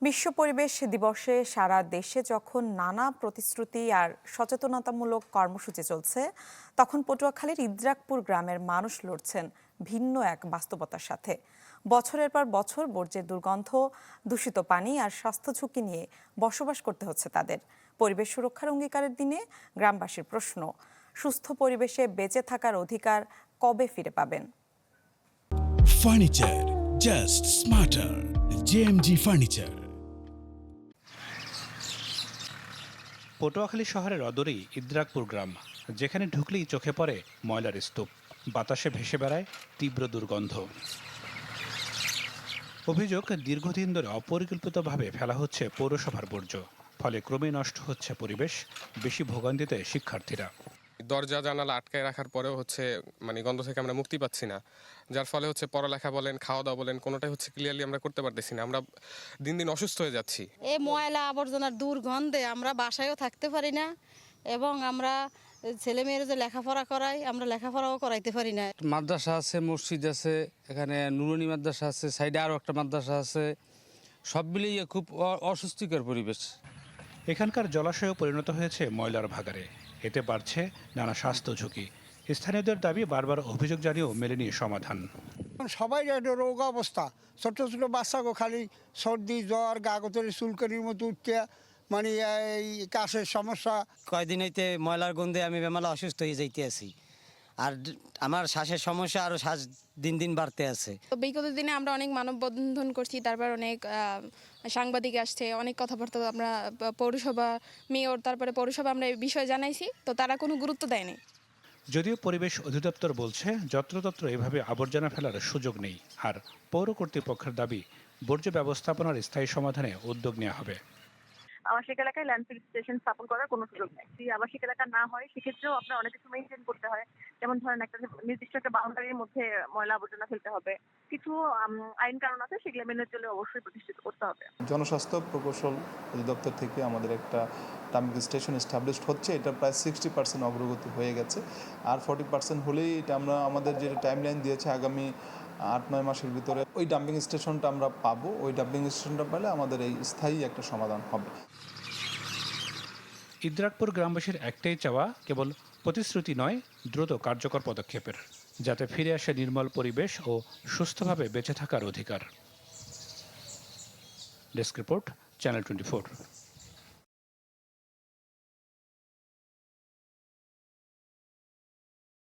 বিশ্ব পরিবেশ দিবসে সারা দেশে যখন নানা প্রতিশ্রুতি আর সচেতনতামূলক কর্মসূচি চলছে, তখন পটুয়াখালীর ইদ্রাকপুর গ্রামের মানুষ লড়ছেন ভিন্ন এক বাস্তবতার সাথে। বছরের পর বছর বর্জ্যের দুর্গন্ধ, দূষিত পানি আর স্বাস্থ্য ঝুঁকি নিয়ে বসবাস করতে হচ্ছে তাদের। পরিবেশ সুরক্ষার অঙ্গীকারের দিনে গ্রামবাসীর প্রশ্ন, সুস্থ পরিবেশে বেঁচে থাকার অধিকার কবে ফিরে পাবেন? Furniture just smarter, JMG furniture. Patuakhali শহরের অদূরেই ইদ্রাকপুর গ্রাম, যেখানে ঢুকলেই চোখে পড়ে ময়লার স্তূপ, বাতাসে ভেসে বেড়ায় তীব্র দুর্গন্ধ। অভিযোগ, দীর্ঘদিন ধরে অপরিকল্পিতভাবে ফেলা হচ্ছে পৌরসভার বর্জ্য, ফলে ক্রমেই নষ্ট হচ্ছে পরিবেশ, বেশি ভোগান্তিতে শিক্ষার্থীরা। দরজা জানালা আটকায় রাখার পরেও গন্ধ থেকে আমরা মুক্তি পাচ্ছি না, যার ফলে পড়ালেখা বলেন, খাওয়া দাওয়া বলেন, কোনোটাই ক্লিয়ারলি আমরা করতে পারতেছি না। আমরা দিন দিন অসুস্থ হয়ে যাচ্ছি। এই ময়লা আবর্জনার দুর্গন্ধে আমরা বাসায়ও থাকতে পারি না, এবং আমরা ছেলে মেয়ের যে লেখাপড়া করাই, আমরা লেখাপড়াও করাইতে পারি না। মাদ্রাসা আছে, মসজিদ আছে, এখানে নুরানি মাদ্রাসা আছে, সাইডে আরও একটা মাদ্রাসা আছে, সব মিলিয়ে খুব অস্বস্তিকর পরিবেশ। এখানকার জলাশয়ও পরিণত হয়েছে ময়লার ভাগাড়ে, এতে বাড়ছে নানা স্বাস্থ্য ঝুঁকি। স্থানীয়দের দাবি, বারবার অভিযোগ জানিয়েও মেলেনি সমাধান। সবাই একটা রোগ অবস্থা, ছোট ছোট বাচ্চাকে খালি সর্দি জ্বর, গাগতরি চুলকানির মতো উঠতে, মানে এই কাশের সমস্যা। কয়দিন হইতে ময়লার গন্ধে আমি বেমালা অসুস্থ হয়ে যাইতে আছি, আর আমার শ্বাসের সমস্যা আরও শ্বাস দিন দিন বাড়তে আছে। বিগত দিনে আমরা অনেক মানববন্ধন করছি, তারপর অনেক সাংবাদিক আসছে, অনেক কথাবার্তা আমরা পৌরসভা, মেয়র, তারপরে পৌরসভা আমরা এই বিষয়ে জানাইছি, তো তারা কোনো গুরুত্ব দেয়নি। যদিও পরিবেশ অধিদপ্তর বলছে যত্রতত্র এভাবে আবর্জনা ফেলার সুযোগ নেই, আর পৌর কর্তৃপক্ষের দাবি বর্জ্য ব্যবস্থাপনার স্থায়ী সমাধানে উদ্যোগ নেওয়া হবে। আবাসিক এলাকায় ল্যান্ডফিল স্টেশন স্থাপন করার কোনো সুযোগ নেই। যদি আবাসিক এলাকা না হয়, সেক্ষেত্রেও আপনার অনেক কিছু মেনটেন করতে হয়। যেমন ধরেন, একটা নির্দিষ্ট একটা বাউন্ডারির মধ্যে ময়লা আবর্জনা ফেলতে হবে। কিছু আইন কানুন আছে, সেগুলো মেনে চলে অবশ্যই প্রতিষ্ঠিত করতে হবে। জনস্বাস্থ্য প্রকৌশল অধিদপ্তর থেকে আমাদের একটা ডাম্পিং স্টেশন এস্টাবলিশড হচ্ছে, এটা প্রায় 60% অগ্রগতি হয়ে গেছে। আর 40% হলেই এটা আমরা আমাদের যে টাইমলাইন দিয়েছে আগামী 8-9 মাসের ভিতরে ওই ডাম্পিং স্টেশনটা আমরা পাবো। ওই ডাম্পিং স্টেশনটা পেলে আমাদের এই স্থায়ী একটা সমাধান হবে। ইদ্রাকপুর গ্রামবাসীর একটাই চাওয়া, কেবল প্রতিশ্রুতি নয়, দ্রুত কার্যকর পদক্ষেপের, যাতে ফিরে আসে নির্মল পরিবেশ ও সুস্থভাবে বেঁচে থাকার অধিকার। Desk report, channel 24।